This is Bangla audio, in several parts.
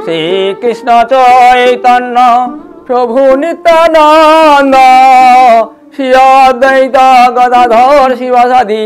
শ্রীকৃষ্ণ চৈতন্য প্রভু নিত্যানন্দ শ্রী অদ্বৈত গদাধর শিবাসাদি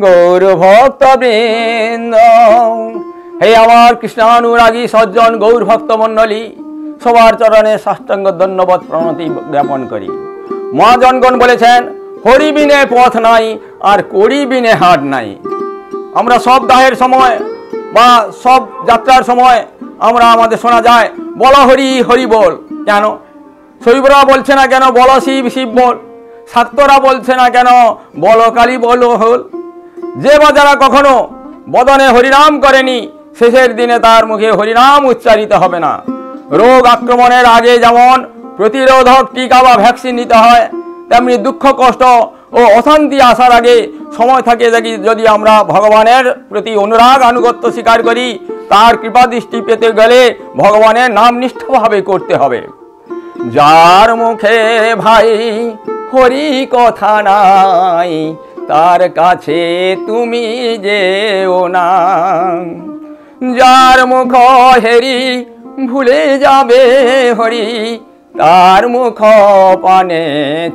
গৌর ভক্তবৃন্দ। হে আমার কৃষ্ণানুরাগী সজ্জন গৌর ভক্ত মণ্ডলী, সবার চরণে সাষ্টাঙ্গ ধন্যবাদ প্রণতি জ্ঞাপন করি। মহাজনগণ বলেছেন, হরি বিনে পথ নাই আর করি বিনে হাট নাই। আমরা সব দাহের সময় বা সব যাত্রার সময় আমরা আমাদের শোনা যায় বল হরি হরি বল। কেন শৈবরা বলছে না কেন বল শিব শিব বল? শাক্তরা বলছে না কেন বল কালী বল হল? যে বা যারা কখনো বদনে হরিনাম করেনি, শেষের দিনে তার মুখে হরিনাম উচ্চারিত হবে না। রোগ আক্রমণের আগে যেমন প্রতিরোধক টিকা বা ভ্যাকসিন নিতে হয়, তেমনি দুঃখ কষ্ট ও অশান্তি আসার আগে সময় থাকে যদি আমরা ভগবানের প্রতি অনুরাগ আনুগত্য স্বীকার করি, তার কৃপা দৃষ্টি পেতে গেলে ভগবানের নাম নিষ্ঠভাবে করতে হবে। যার মুখে ভাই হরি কথা নাই, তার কাছে তুমি যেও না। যার মুখ হেরি ভুলে যাবে হরি, তার মুখ পানে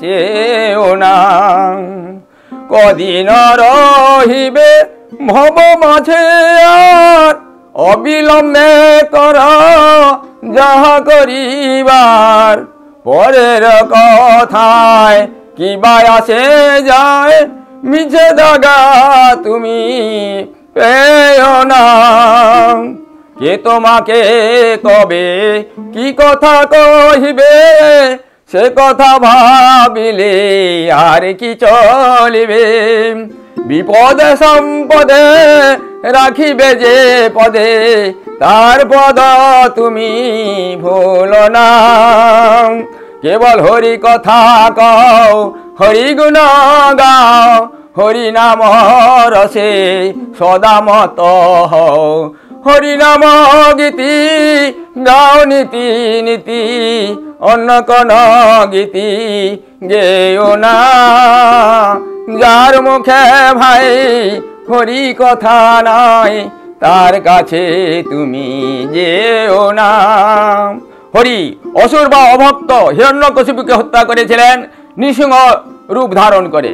চেও না। কদিন রহিবে ভব মাঝে আর, অবিলম্বে কর যাহা করিবার। পরের কথায় কি বা আসে যায়, মিছে দাগা তুমি পেও না। কে তোমাকে কবে কি কথা কহিবে, সে কথা ভাবিলে আর কি চলিবে। বিপদে সম্পদে রাখিবে যে পদে, তার পদ তুমি ভুলো না। কেবল হরি কথা কও, হরি গুণ গাও, হরি নাম রসে সদা মত হও। হরি নাম গীতি গাও নীতি নীতি, অন্য কোন গীতি গেও না। যার মুখে ভাই হরি কথা নাই, তার কাছে তুমি যেও না। হরি অসুর বা অভক্ত হিরণ্যকশিপুকে হত্যা করেছিলেন নৃসিংহ রূপ ধারণ করে,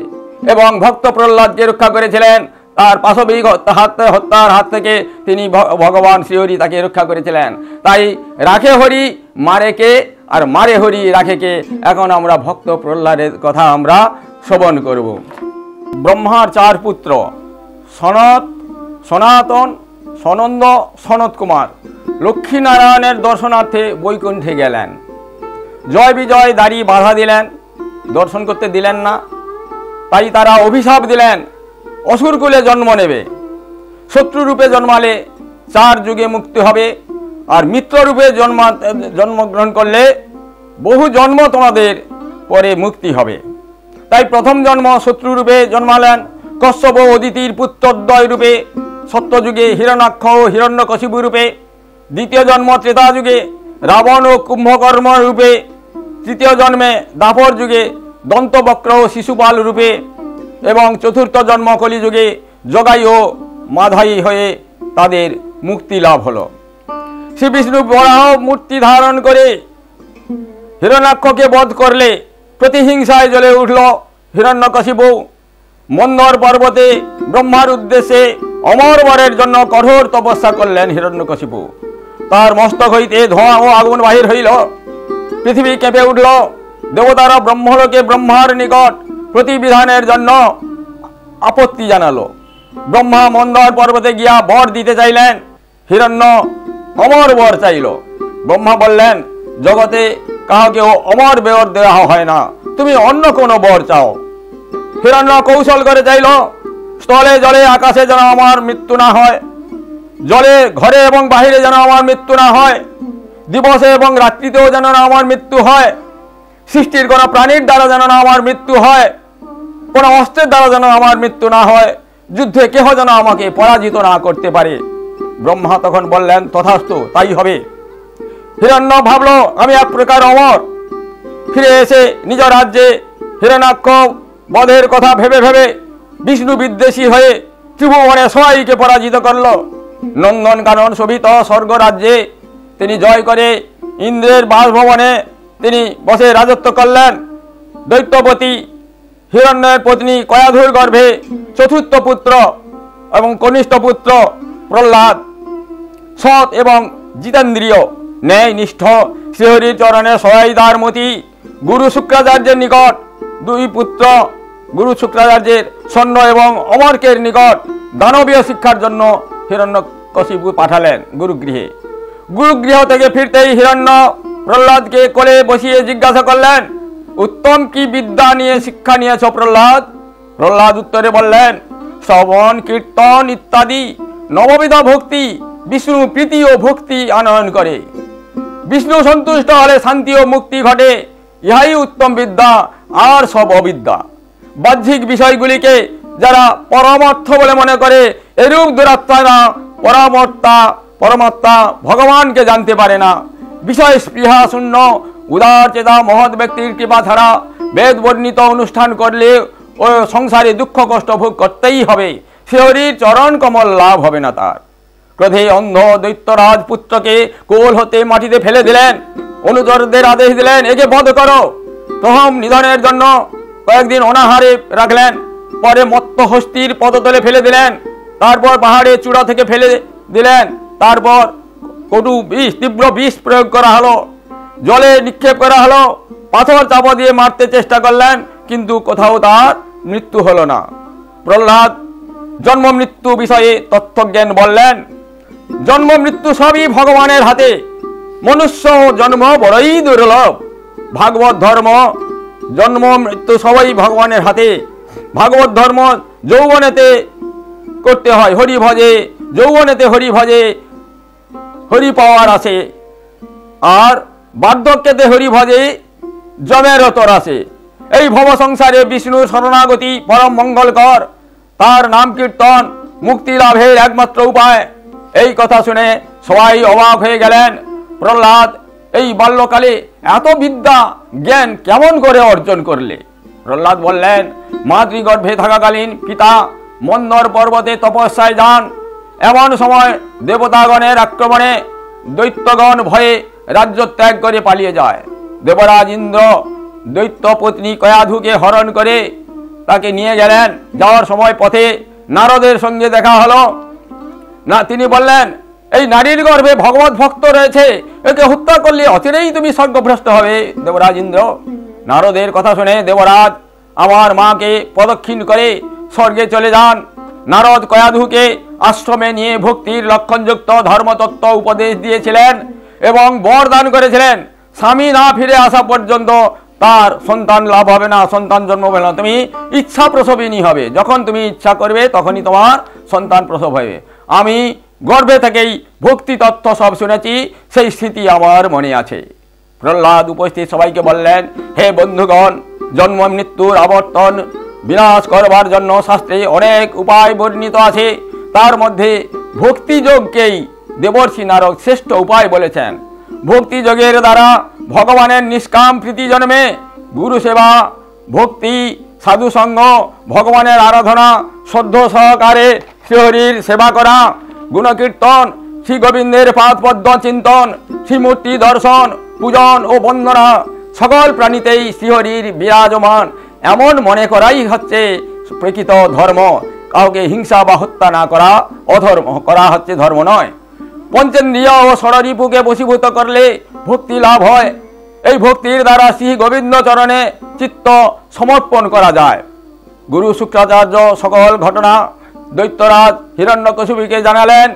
এবং ভক্ত প্রহ্লাদকে রক্ষা করেছিলেন তার পাশবিক হত্যার হাত থেকে। তিনি ভগবান শ্রীহরি তাকে রক্ষা করেছিলেন। তাই রাখে হরি মারে কে, আর মারে হরি রাখে কে। এখন আমরা ভক্ত প্রহ্লাদের কথা আমরা শ্রবণ করব। ব্রহ্মার চার পুত্র সনত, সনাতন, সনন্দ, সনত কুমার লক্ষ্মীনারায়ণের দর্শনার্থে বৈকুণ্ঠে গেলেন। জয় বিজয় দাঁড়ি বাধা দিলেন, দর্শন করতে দিলেন না। তাই তারা অভিশাপ দিলেন, অসুরকুলে জন্ম নেবে, শত্রুরূপে জন্মালে 4 যুগে মুক্তি হবে, আর মিত্ররূপে জন্মগ্রহণ করলে বহু জন্ম তোমাদের পরে মুক্তি হবে। তাই প্রথম জন্ম শত্রুরূপে জন্মালেন কশ্যপ অদিতির পুত্রদ্বয় রূপে, সত্যযুগে হিরণ্যাক্ষ ও হিরণ্যকশিপু রূপে। দ্বিতীয় জন্ম ত্রেতা যুগে রাবণ ও কুম্ভকর্ণ রূপে। তৃতীয় জন্মে দ্বাপর যুগে দন্তবক্র ও শিশুপাল রূপে, এবং চতুর্থ জন্ম কলিযুগে জগাই ও মাধাই হয়ে তাদের মুক্তি লাভ হলো। শ্রী বিষ্ণু বরাহ মূর্তি ধারণ করে হিরণ্যাক্ষকে বধ করলে প্রতিহিংসায় জ্বলে উঠল হিরণ্যকশিপু। মন্দর পর্বতে ব্রহ্মার উদ্দেশ্যে অমর বরের জন্য কঠোর তপস্যা করলেন হিরণ্যকশিপু। তার মস্তক হইতে ধোঁয়া ও আগুন বাহির হইল, পৃথিবী কেঁপে উঠল। দেবতারা ব্রহ্মলোকে ব্রহ্মার নিকট প্রতিবিধানের জন্য আপত্তি জানালো। ব্রহ্মা মন্দর পর্বতে গিয়া বর দিতে চাইলেন, হিরণ্য অমর বর চাইল। ব্রহ্মা বললেন, জগতে কাউকেও অমর বর দেওয়া হয় না, তুমি অন্য কোনো বর চাও। হিরণ্য কৌশল করে চাইল, স্থলে জলে আকাশে যেন আমার মৃত্যু না হয়, জলে ঘরে এবং বাহিরে যেন আমার মৃত্যু না হয়, দিবসে এবং রাত্রিতেও যেন না আমার মৃত্যু হয়, সৃষ্টির কোনো প্রাণীর দ্বারা যেন না আমার মৃত্যু হয়, কোনো অস্ত্রের দ্বারা যেন আমার মৃত্যু না হয়, যুদ্ধে কেহ যেন আমাকে পরাজিত না করতে পারে। ব্রহ্মা তখন বললেন, তথাস্তু, তাই হবে। হিরণ্য ভাবল, আমি এক প্রকার অমর। ফিরে এসে নিজ রাজ্যে হিরণ্যাক্ষ বধের কথা ভেবে ভেবে বিষ্ণু বিদ্বেষী হয়ে ত্রিভুবনে সবাইকে পরাজিত করল। নন্দন কানন শোভিত স্বর্গ রাজ্যে তিনি জয় করে ইন্দ্রের বাসভবনে তিনি বসে রাজত্ব করলেন। দৈত্যপতি হিরণ্যের পত্নী কয়াধুর গর্ভে চতুর্থ পুত্র এবং কনিষ্ঠ পুত্র প্রহ্লাদ সৎ এবং জিতেন্দ্রীয় ন্যায়নিষ্ঠ শ্রীহরির চরণে সহায়িতার মতি গুরু শুক্রাচার্যের নিকট দুই পুত্র গুরু শুক্রাচার্যের স্বর্ণ এবং অমর্কের নিকট দানবীয় শিক্ষার জন্য হিরণ্যকশিপু পাঠালেন গুরুগৃহে। গুরুগৃহ থেকে ফিরতেই হিরণ্য প্রহ্লাদকে কোলে বসিয়ে জিজ্ঞাসা করলেন, উত্তম কি বিদ্যা নিয়ে শিক্ষা নিয়েছ প্রহ্লাদ? প্রহ্লাদ উত্তরে বললেন, শ্রবণ কীর্তন ইত্যাদি নববিধ ভক্তি বিষ্ণু প্রীতি ও ভক্তি আনয়ন করে। বিষ্ণু সন্তুষ্ট হলে শান্তি ও মুক্তি ঘটে, ইহাই উত্তম বিদ্যা, আর সব অবিদ্যা। বাহ্যিক বিষয়গুলিকে যারা পরমার্থ বলে মনে করে, এরূপ দুরাত্মারা পরমাত্মা ভগবানকে জানতে পারে না। বিষয় স্পৃহা শূন্য উদার চেতা মহৎ ব্যক্তির কৃপা ছাড়া বেদ বর্ণিত অনুষ্ঠান করলে ও সংসারে দুঃখ কষ্ট ভোগ করতেই হবে, শ্রীহরির চরণ কমল লাভ হবে না তার। ক্রোধে অন্ধ দৈত্যরাজ পুত্রকে কোল হতে মাটিতে ফেলে দিলেন। অনুচরদের আদেশ দিলেন, একে বধ করো। প্রথম নিধনের জন্য কয়েকদিন অনাহারে রাখলেন, পরে মত্ত হস্তির পদতলে ফেলে দিলেন, তারপর পাহাড়ের চূড়া থেকে ফেলে দিলেন, তারপর কটু বিষ তীব্র বিষ প্রয়োগ করা হলো, জলে নিক্ষেপ করা হলো, পাথর চাপা দিয়ে মারতে চেষ্টা করলেন, কিন্তু কোথাও তার মৃত্যু হলো না। প্রহ্লাদ জন্ম মৃত্যু বিষয়ে তত্ত্বজ্ঞান বললেন, জন্ম মৃত্যু সবই ভগবানের হাতে, মনুষ্য জন্ম বড়ই দুর্লভ। ভাগবত ধর্ম জন্ম মৃত্যু সবাই ভগবানের হাতে। ভাগবত ধর্ম যৌবনেতে করতে হয় হরি ভজে, যৌবনেতে হরি ভজে হরি পাওয়ার আছে, আর বার্ধক্যেতে হরি ভজে জমের তর আছে। এই ভব সংসারে বিষ্ণুর শরণাগতি পরম মঙ্গলকর, তার নাম কীর্তন মুক্তি লাভের একমাত্র উপায়। এই কথা শুনে সবাই অবাক হয়ে গেলেন। প্রহ্লাদ এই বাল্যকালে এত বিদ্যা জ্ঞান কেমন করে অর্জন করলে? প্রহ্লাদ বললেন, মাতৃগর্ভে থাকাকালীন পিতা মন্দর পর্বতে তপস্যায় যান। এমন সময় দেবতাগণের আক্রমণে দৈত্যগণ ভয়ে রাজ্য ত্যাগ করে পালিয়ে যায়। দেবরাজ ইন্দ্র দৈত্য পত্নী কয়াধুকে হরণ করে তাকে নিয়ে গেলেন। যাওয়ার সময় পথে নারদের সঙ্গে দেখা হলো। না, তিনি বললেন, এই নারীর গর্ভে ভগবত ভক্ত রয়েছে, একে হত্যা করলে অচিরেই তুমি স্বর্গভ্রষ্ট হবে দেবরাজ ইন্দ্র। নারদের কথা শুনে দেবরাজ আমার মাকে প্রদক্ষিণ করে স্বর্গে চলে যান। নারদ কয়াধুকে আশ্রমে নিয়ে ভক্তির লক্ষণযুক্ত ধর্মতত্ত্ব উপদেশ দিয়েছিলেন এবং বরদান করেছিলেন, স্বামী না ফিরে আসা পর্যন্ত তার সন্তান লাভ হবে না, সন্তান জন্ম হবে না, তুমি ইচ্ছা প্রসবিনী হবে। যখন তুমি ইচ্ছা করবে তখনই তোমার সন্তান প্রসব হবে। আমি গর্ভে থেকেই ভক্তি তত্ত্ব সব শুনেছি, সেই স্মৃতি আমার মনে আছে। প্রহ্লাদ উপস্থিত সবাইকে বললেন, হে বন্ধুগণ, জন্ম মৃত্যুর আবর্তন বিনাশ করবার জন্য শাস্ত্রে অনেক উপায় বর্ণিত আছে। তার মধ্যে ভক্তিযোগকেই দেবর্ষি নারদ শ্রেষ্ঠ উপায় বলেছেন। ভক্তিযোগের দ্বারা ভগবানের নিষ্কাম প্রীতি জন্মে। গুরু সেবা, ভক্তি, সাধুসঙ্গ, ভগবানের আরাধনা, শ্রদ্ধ সহকারে শ্রীহরির সেবা করা, গুণকীর্তন, শ্রী গোবিন্দের পাদপদ্ম চিন্তন, শ্রীমূর্তি দর্শন, পূজন ও বন্দনা, সকল প্রাণীতেই শ্রীহরির বিরাজমান এমন মনে করাই হচ্ছে প্রকৃত ধর্ম। কাউকে হিংসা বা হত্যা না করা অধর্ম করা হচ্ছে ধর্ম নয়। পঞ্চেন্দ্রিয় ও ষড়রিপুকে বশীভূত করলে ভক্তি লাভ হয়। এই ভক্তির দ্বারা শ্রী গোবিন্দ চরণে চিত্ত সমর্পণ করা যায়। গুরু শুক্রাচার্য সকল ঘটনা দৈত্যরাজ হিরণ্যকশিপুকে জানালেন।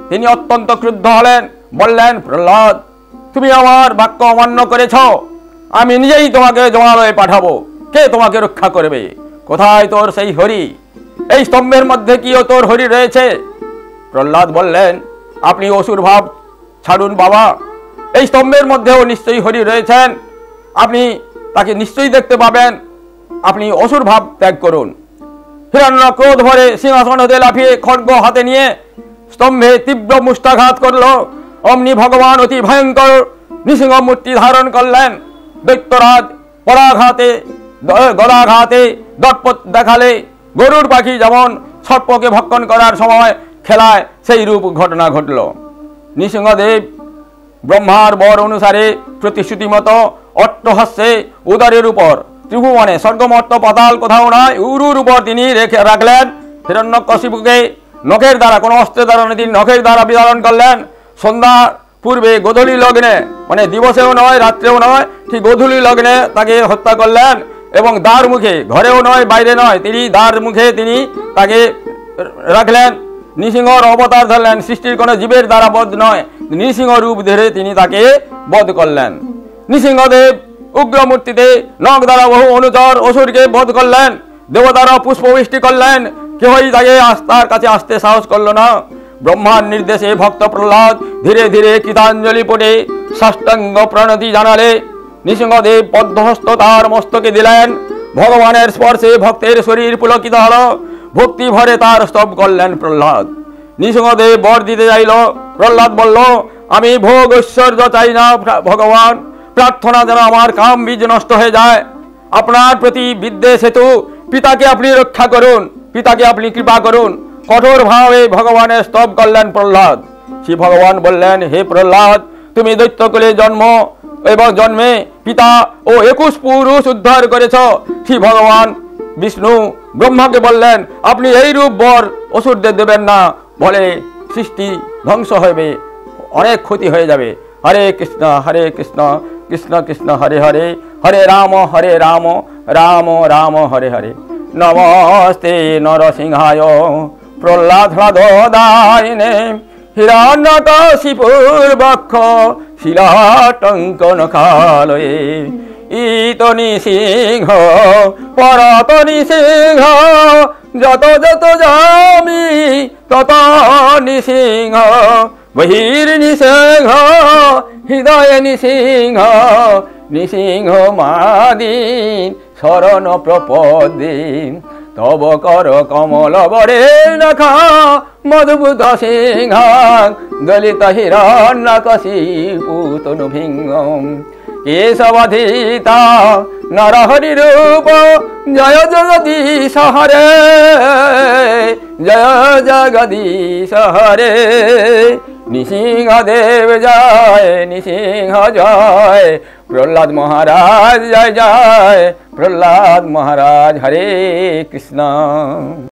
তিনি অত্যন্ত ক্রুদ্ধ হলেন, বললেন, প্রহ্লাদ, তুমি আমার বাক্য অমান্য করেছ, আমি নিজেই তোমাকে জমালয়ে পাঠাবো। কে তোমাকে রক্ষা করবে? কোথায় তোর সেই হরি? এই স্তম্ভের মধ্যে কিও তোর হরি রয়েছে? প্রহ্লাদ বললেন, আপনি অসুর ভাব ছাড়ুন বাবা, এই স্তম্ভের মধ্যেও নিশ্চয়ই হরি রয়েছেন, আপনি তাকে নিশ্চয়ই দেখতে পাবেন, আপনি অসুর ভাব ত্যাগ করুন। হিরণ্য ক্রোধ ভরে সিংহাসন হতে লাফিয়ে খড়গ হাতে নিয়ে স্তম্ভে তীব্র মুষ্টাঘাত করল। অমনি ভগবান অতি ভয়ঙ্কর নৃসিংহ মূর্তি ধারণ করলেন। দৈত্যরাজ পরাঘাতে গদাঘাতে দর্পট দেখালে গরুর পাখি যেমন সর্পকে ভক্ষণ করার সময় খেলায় সেই রূপ ঘটনা ঘটল। নৃসিংহদেব ব্রহ্মার বর অনুসারে প্রতিশ্রুতি মতো অট্টহাস্যে উদরের উপর ত্রিভুবনে স্বর্গমর্ত পাতাল কোথাও নয়, উরুর উপর তিনি রেখে রাখলেন হিরণ্যকশিপুকে। নখের দ্বারা, কোনো অস্ত্রের দ্বারা তিনি নখের দ্বারা বিদারণ করলেন। সন্ধ্যা পূর্বে গোধূলি লগ্নে, মানে দিবসেও নয় রাত্রেও নয়, ঠিক গোধূলি লগ্নে তাকে হত্যা করলেন। এবং দ্বার মুখে, ঘরেও নয় বাইরে নয়, তিনি দ্বার মুখে তিনি তাকে রাখলেন। নৃসিংহর অবতার ধরলেন, সৃষ্টির কোনো জীবের দ্বারা বধ নয়, নৃসিংহ রূপ ধরে তিনি তাকে বধ করলেন। নৃসিংহদেব উগ্রমূর্তিতে নখ দ্বারা বহু অনুচর অসুরকে বধ করলেন। দেবতারা পুষ্পবৃষ্টি করলেন, কেহই তাকে তার কাছে আসতে সাহস করল না। ব্রহ্মার নির্দেশে ভক্ত প্রহ্লাদ ধীরে ধীরে কৃতাঞ্জলি পড়ে সাষ্টাঙ্গ প্রণতি জানালে নৃসিংহদেব পদ্মহস্ত তার মস্তকে দিলেন। ভগবানের স্পর্শে ভক্তের শরীর পুলকিত হল। ভক্তি ভরে তার স্তব করলেন প্রহ্লাদ। নৃসিংহদেব বর দিতে চাইল। প্রহ্লাদ বলল, আমি ভোগ ঐশ্বর্য চাই না ভগবান, প্রার্থনা যেন আমার কাম বীজ নষ্ট হয়ে যায়। আপনার প্রতি বিদ্বেষ হেতু পিতাকে আপনি রক্ষা করুন, পিতাকে আপনি কৃপা করুন। কঠোর ভাবে ভগবানের স্তব করলেন প্রহ্লাদ। শ্রী ভগবান বললেন, হে প্রহ্লাদ, তুমি দৈত্যকুলে জন্মে পিতা ও 21 পুরুষ উদ্ধার করেছ। শ্রী ভগবান বিষ্ণু ব্রহ্মাকে বললেন, আপনি এই রূপ বর অসুরদের দেবেন না, বলে সৃষ্টি ধ্বংস হবে, অনেক ক্ষতি হয়ে যাবে। হরে কৃষ্ণ কৃষ্ণ কৃষ্ণ হরে হরে, হরে রাম রাম রাম হরে হরে। নমস্তে নরসিংহায় প্রহ্লাদায়নে, হিরণ্যকশিপুর বক্ষ শিলাটঙ্কন কালয়ে। ইত নৃসিংহ পরত নৃসিংহ, যত যত যামি তত নৃসিংহ। বহির নৃসিংহ হৃদয় নৃসিংহ, নৃসিংহ মাদিন শরণ প্রপদে। তব কর কমল বরে নখা মধুভূত সিংহ, দলিত হিরণ্যকশিপু তনু ভিঙ্গম। কেশবাধিতা নরহরি রূপ, জয় জগদীশ হরে, জয় জগদীশ হরে। নৃসিংহদেব জয়, নৃসিংহ জয়, প্রহ্লাদ মহারাজ জয় জয়, প্রহ্লাদ মহারাজ। হরে কৃষ্ণ।